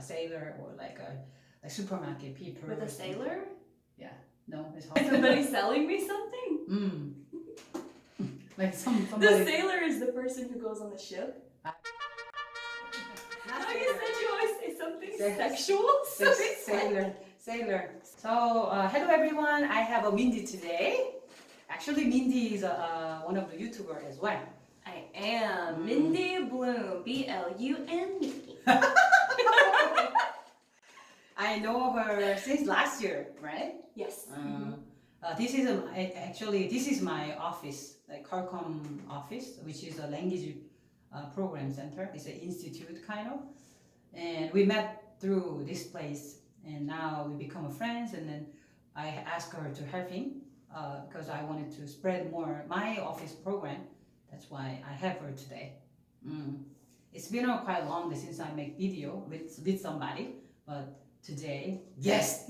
sailor or like a supermarket people. With a sailor? Yeah. No, it's hard. Somebody selling me something? Like somebody. The sailor is the person who goes on the ship. Not You sailor. said you always say something Sailor. sexual. Sailor. So, hello everyone. I have a Mindy today. Actually, Mindy is one of the YouTubers as well. I am Mindy Bloom, B-L-U-M-E. I know her since last year, right? Yes. This is this is my office, like Qualcomm office, which is a language program center. It's an institute kind of, and we met through this place, and now we become friends. And then I asked her to help him because I wanted to spread more my office program. That's why I have her today. It's been quite long since I make video with somebody, but today, yes.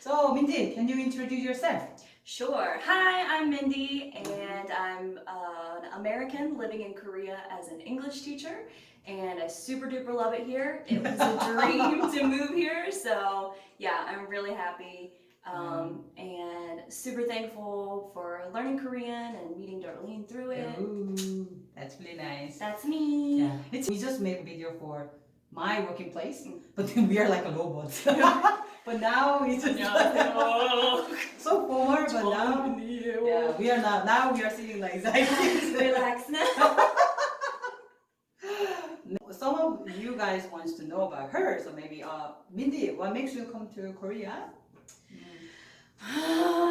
So, Mindy, can you introduce yourself? Sure. Hi, I'm Mindy, and I'm an American living in Korea as an English teacher, and I super duper love it here. It was a dream to move here, so yeah, I'm really happy and super thankful for learning Korean and meeting Darlene through it. Ooh, that's really nice. That's me. Yeah, we just made a video for my working place, but then we are like a robot. But now we just so formal, but now yeah, we are not. Now we are sitting like that. Relax now. Some of you guys wants to know about her, so maybe Mindy, what makes you come to Korea?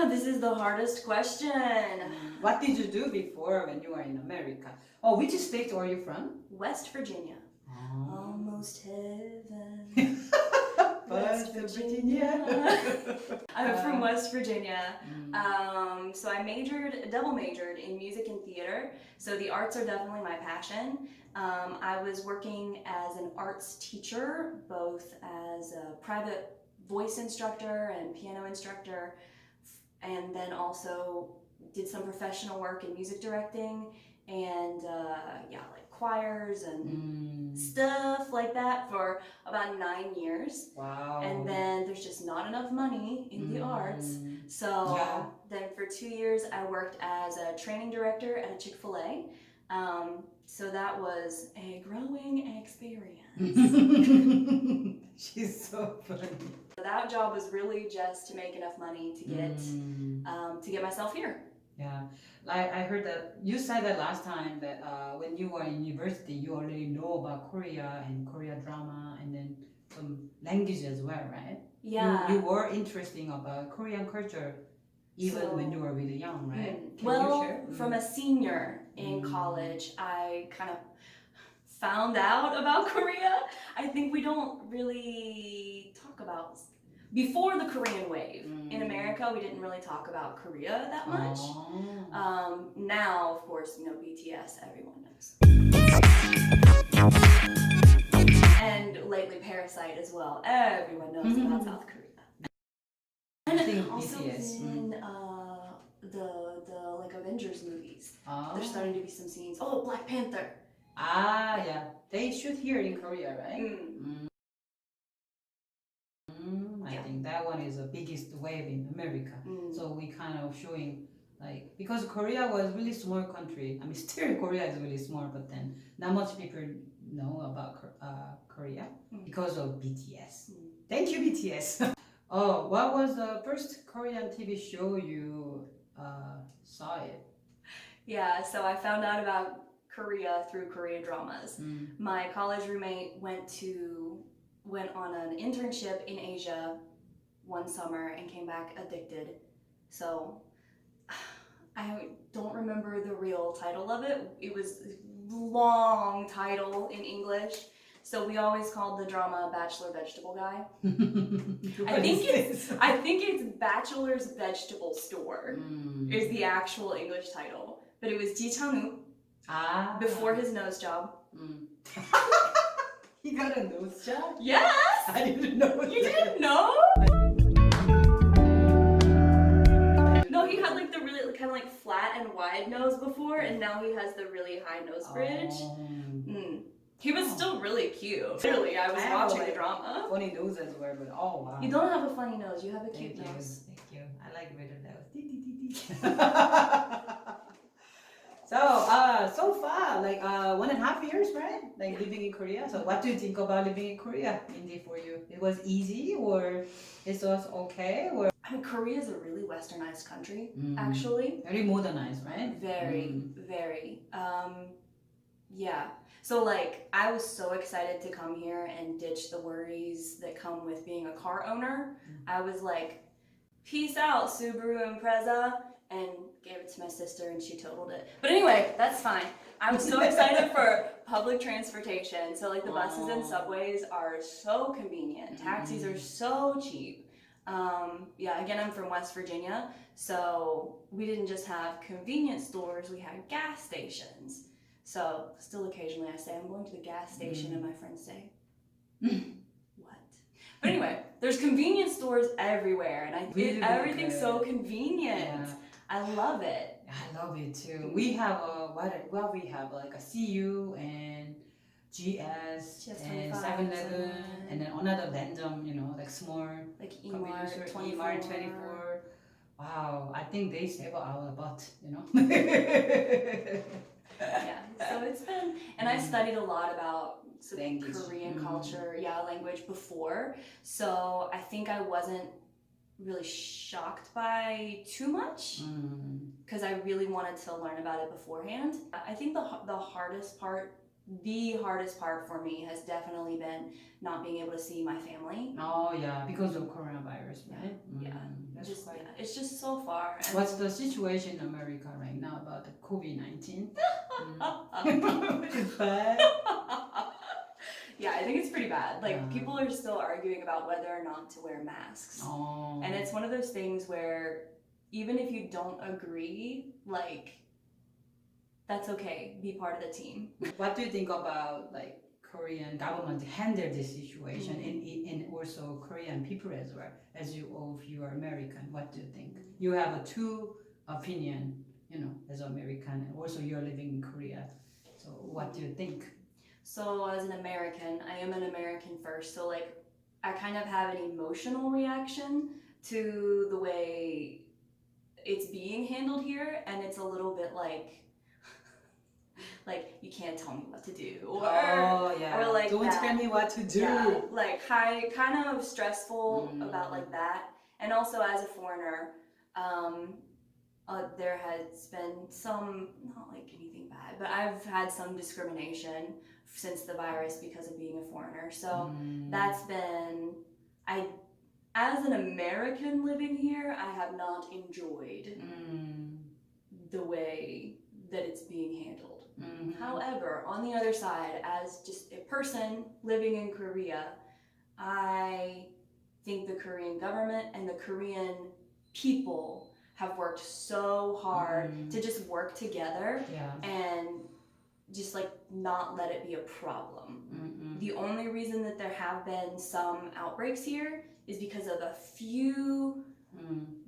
This is the hardest question. What did you do before when you were in America? Oh, which state are you from? West Virginia. Almost heaven. West Virginia. I'm from West Virginia. So I double majored in music and theater. So the arts are definitely my passion. I was working as an arts teacher, both as a private voice instructor and piano instructor, and then also did some professional work in music directing and like choirs and stuff like that for about 9 years. Wow. And then there's just not enough money in the arts. So then for 2 years I worked as a training director at a Chick-fil-A. So that was a growing experience. She's so funny. That job was really just to make enough money to get myself here. Yeah, I heard that you said that last time that when you were in university, you already know about Korea and Korea drama and then some language as well, right? Yeah. You were interested about Korean culture even when you were really young, right? Can well, you share? From a senior in college, I kind of found out about Korea. I think we don't really talk about before the Korean wave in America. We didn't really talk about Korea that much. Now, of course, BTS, everyone knows, and lately Parasite as well. Everyone knows about South Korea. And I think also BTS. in the like Avengers movies, Oh. there's starting to be some scenes. Oh, Black Panther. Yeah. They shoot here in Korea, right? I think that one is the biggest wave in America. So we kind of showing like, because Korea was really small country. I mean, still Korea is really small, but then not much people know about Korea because of BTS. Thank you, BTS. Oh, what was the first Korean TV show you saw it? Yeah, so I found out about Korea through Korean dramas. My college roommate went on an internship in Asia one summer and came back addicted. So I don't remember the real title of it. It was a long title in English. So we always called the drama Bachelor Vegetable Guy. I think it's Bachelor's Vegetable Store is the actual English title. But it was Ji Chang-woo before his nose job. He got a nose job? Yes! I didn't know. You didn't know? No, he had like the really kind of like flat and wide nose before, and now he has the really high nose bridge. He was still really cute. Literally, I was I have, watching like, the drama. Funny nose as well, but oh wow. You don't have a funny nose. You have a cute Thank you. nose. Thank you. I like better nose. So, so far, like 1.5 years, right? Like living in Korea. So, what do you think about living in Korea, Indy, for you? It was easy, or it was okay, or I mean, Korea is a really westernized country, actually. very modernized, right? Very, very. Yeah. So, like, I was so excited to come here and ditch the worries that come with being a car owner. I was like, peace out, Subaru Impreza, and gave it to my sister and she totaled it. But anyway, that's fine. I was so excited for public transportation. So, like, the buses and subways are so convenient. Taxis are so cheap. Yeah, again, I'm from West Virginia, so we didn't just have convenience stores, we had gas stations. So still occasionally I say, I'm going to the gas station, and my friends say, what? But anyway, there's convenience stores everywhere, and Really everything's so good. convenient. Yeah. I love it. I love it too. We have what we have, like a CU and GS and 25, 7-Eleven, and then another random, like small Like convenience Emart, store, 24. Emart 24. Wow, I think they save our butt, Yeah, so it's been, and I studied a lot about Language. Korean culture, language before, so I think I wasn't really shocked by too much because I really wanted to learn about it beforehand. I think the hardest part for me has definitely been not being able to see my family. Oh yeah, because of coronavirus, right? Yeah, That's quite... it's just so far. And what's the situation in America right now about the COVID-19? It's bad. Yeah, I think it's pretty bad. Like, people are still arguing about whether or not to wear masks. Oh. And it's one of those things where even if you don't agree, like, that's okay. Be part of the team. What do you think about, like, Korean government handle this situation, and also Korean people as well? As you are American, what do you think? You have a two opinion, as an American, and also you're living in Korea. So what do you think? So as an American, I am an American first. So, like, I kind of have an emotional reaction to the way it's being handled here, and it's a little bit like you can't tell me what to do, or or like don't tell me what to do. Yeah, like kind of stressful about like that. And also as a foreigner, there has been some, not like anything bad, but I've had some discrimination since the virus because of being a foreigner. So that's been, as an American living here, I have not enjoyed the way that it's being handled. However, on the other side, as just a person living in Korea, I think the Korean government and the Korean people have worked so hard to just work together and just like not let it be a problem. The only reason that there have been some outbreaks here is because of a few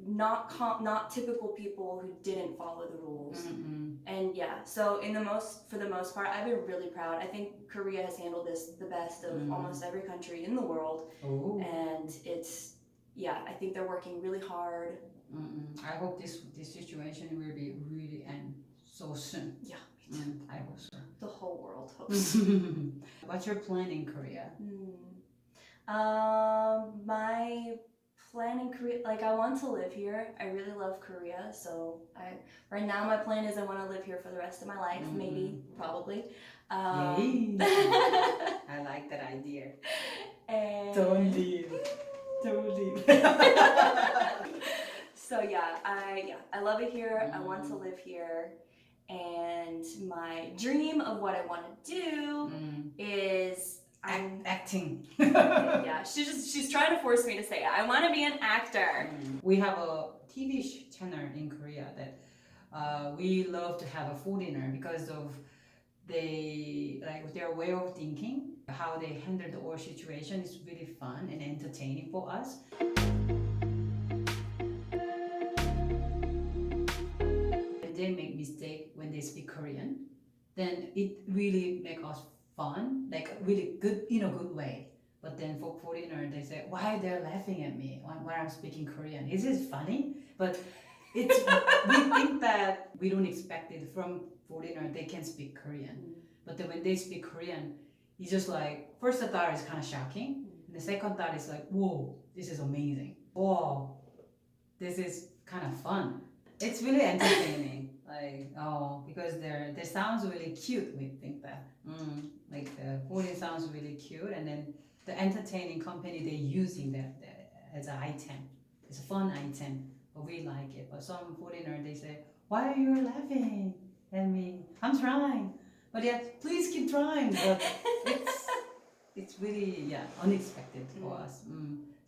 not typical people who didn't follow the rules. And so for the most part, I've been really proud. I think Korea has handled this the best of almost every country in the world. And it's, I think they're working really hard. I hope this situation will be really end so soon. Yeah, I hope so. The whole world hopes. What's your plan in Korea? My plan in Korea, like, I want to live here. I really love Korea, so right now my plan is I want to live here for the rest of my life, maybe, probably. Yay. I like that idea. And Don't leave. Don't leave. So I love it here. I want to live here, and my dream of what I want to do is acting. She's trying to force me to say it. I want to be an actor. We have a TV channel in Korea that we love to have a foreigner because of their way of thinking, how they handle the whole situation is really fun and entertaining for us. When they make mistake when they speak Korean, then it really make us fun, like really good in a good way. But then for foreigner, they say, why they're laughing at me when I'm speaking Korean? Is it funny? But it's we think that we don't expect it from foreigner. They can speak Korean, but then when they speak Korean, it's just like first thought is kind of shocking, and the second thought is like, whoa, this is amazing. Whoa, this is kind of fun. It's really entertaining. Like because they sounds really cute. We think that like the foreign sounds really cute, and then the entertaining company they using that as an item. It's a fun item, but we like it. But some foreigner they say, "Why are you laughing at me? I'm trying." But yeah, please keep trying. But it's really unexpected for us.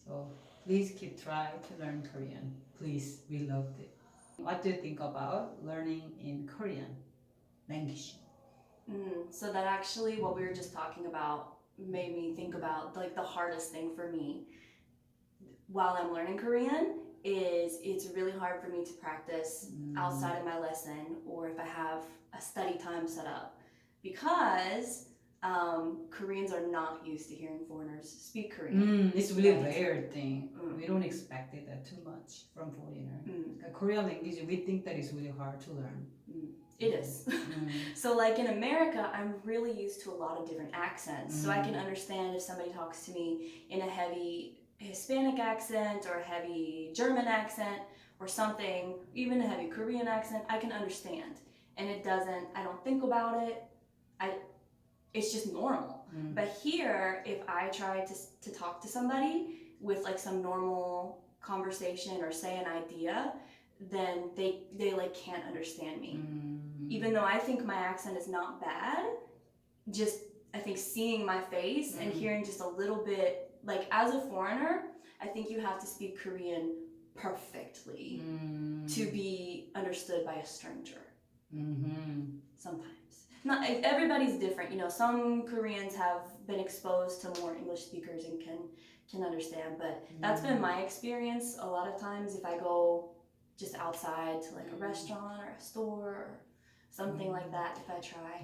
So please keep trying to learn Korean. Please, we loved it. What do you think about learning in Korean language? So that actually, what we were just talking about made me think about like the hardest thing for me while I'm learning Korean is it's really hard for me to practice outside of my lesson or if I have a study time set up because Koreans are not used to hearing foreigners speak Korean. It's really rare thing. We don't expect it that too much from foreigner. Korean language, we think that is really hard to learn. It is. So like in America, I'm really used to a lot of different accents. So I can understand if somebody talks to me in a heavy Hispanic accent or a heavy German accent or something, even a heavy Korean accent, I can understand. And I don't think about it. It's just normal. But here, if I try to talk to somebody with like some normal conversation or say an idea, then they like can't understand me. Even though I think my accent is not bad, just I think seeing my face and hearing just a little bit, like as a foreigner, I think you have to speak Korean perfectly to be understood by a stranger. Sometimes. Not everybody's different, you know. Some Koreans have been exposed to more English speakers and can understand, but that's been my experience a lot of times. If I go just outside to like a restaurant or a store or something like that, if I try.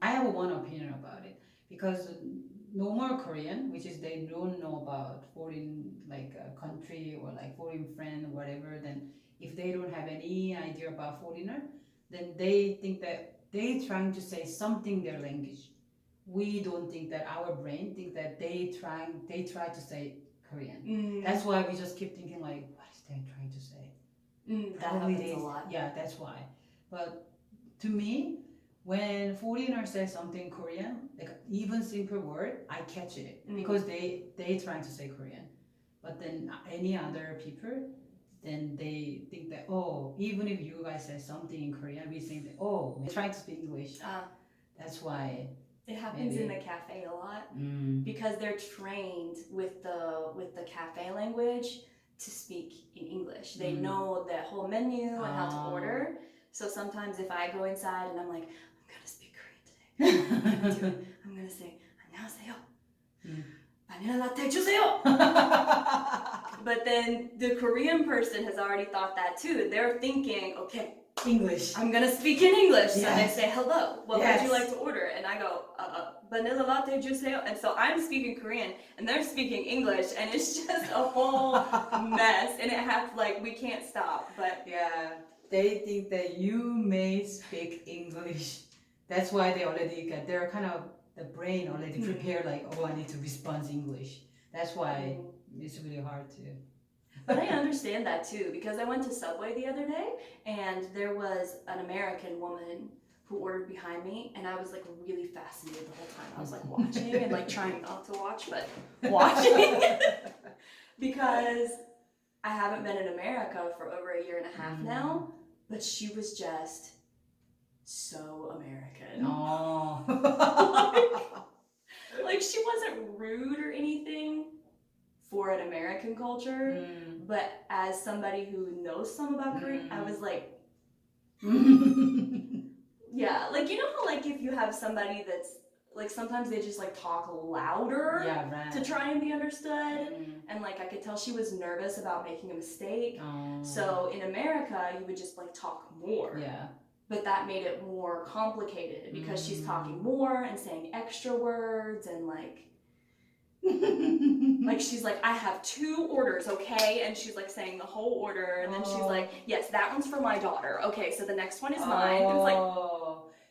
I have one opinion about it because normal Korean, which is they don't know about foreign like country or like foreign friend or whatever, then if they don't have any idea about foreigner, then they think that they trying to say something their language. We don't think that our brain think that they try to say Korean. That's why we just keep thinking like, what is they trying to say? That happens a lot. Yeah, that's why. But to me, when foreigner says something Korean, like even simple word, I catch it because they trying to say Korean. But then any other people, then they think that even if you guys say something in Korean, we think that we're trying to speak English. That's why. It happens in the cafe a lot because they're trained with the cafe language to speak in English. They know the whole menu and how to order. So sometimes if I go inside and I'm like, I'm gonna speak Korean today. I'm gonna say 안녕하세요. 바닐라 라떼 주세요. But then the Korean person has already thought that too. They're thinking, okay, English. I'm gonna speak in English. Yes. So they say hello. What would you like to order? And I go, vanilla latte juice요. And so I'm speaking Korean and they're speaking English, and it's just a whole mess. And we can't stop. But yeah, they think that you may speak English. That's why they already got their kind of the brain already prepared. Like, I need to respond English. That's why it's really hard to. But I understand that too, because I went to Subway the other day and there was an American woman who ordered behind me, and I was like really fascinated the whole time. I was like watching and like trying not to watch, but watching because I haven't been in America for over a year and a half now, but she was just so American. Like she wasn't rude or anything for an American culture, but as somebody who knows some about Korean, I was like, yeah, like you know how like if you have somebody that's like sometimes they just like talk louder to try and be understood, and like I could tell she was nervous about making a mistake. So in America, you would just like talk more. Yeah. but that made it more complicated because she's talking more and saying extra words and like she's like, I have 2 orders, okay? And she's like saying the whole order, and then she's like, yes, that one's for my daughter. Okay, so the next one is mine. And it's like,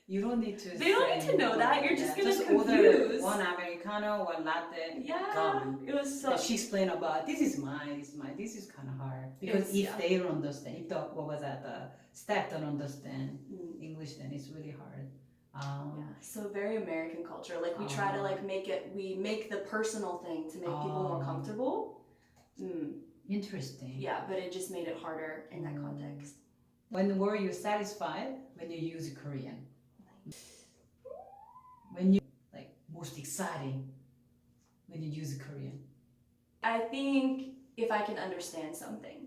you don't need to. They don't need to know that. You're just gonna order confuse. one Americano, one latte. Yeah, gone. it was so. And she explained about this is mine, this is mine. This is kind of hard because if they don't understand, if the the staff don't understand English, then it's really hard. Yeah, so very American culture. Like we try to like we make the personal thing to make people more comfortable. Interesting. Yeah, but it just made it harder in that context. When were you satisfied when you use Korean? When you like most exciting when you use Korean? I think if I can understand something.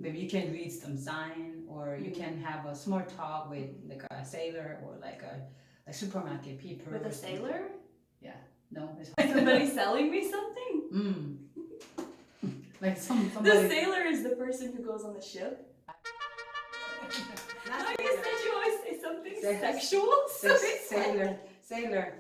Maybe you can read some sign, or you can have a small talk with like a sailor or like a supermarket people. With a sailor? Yeah. No. Somebody selling me something? Like somebody. The sailor is the person who goes on the ship. No, you said you always say something sexual. Sailor.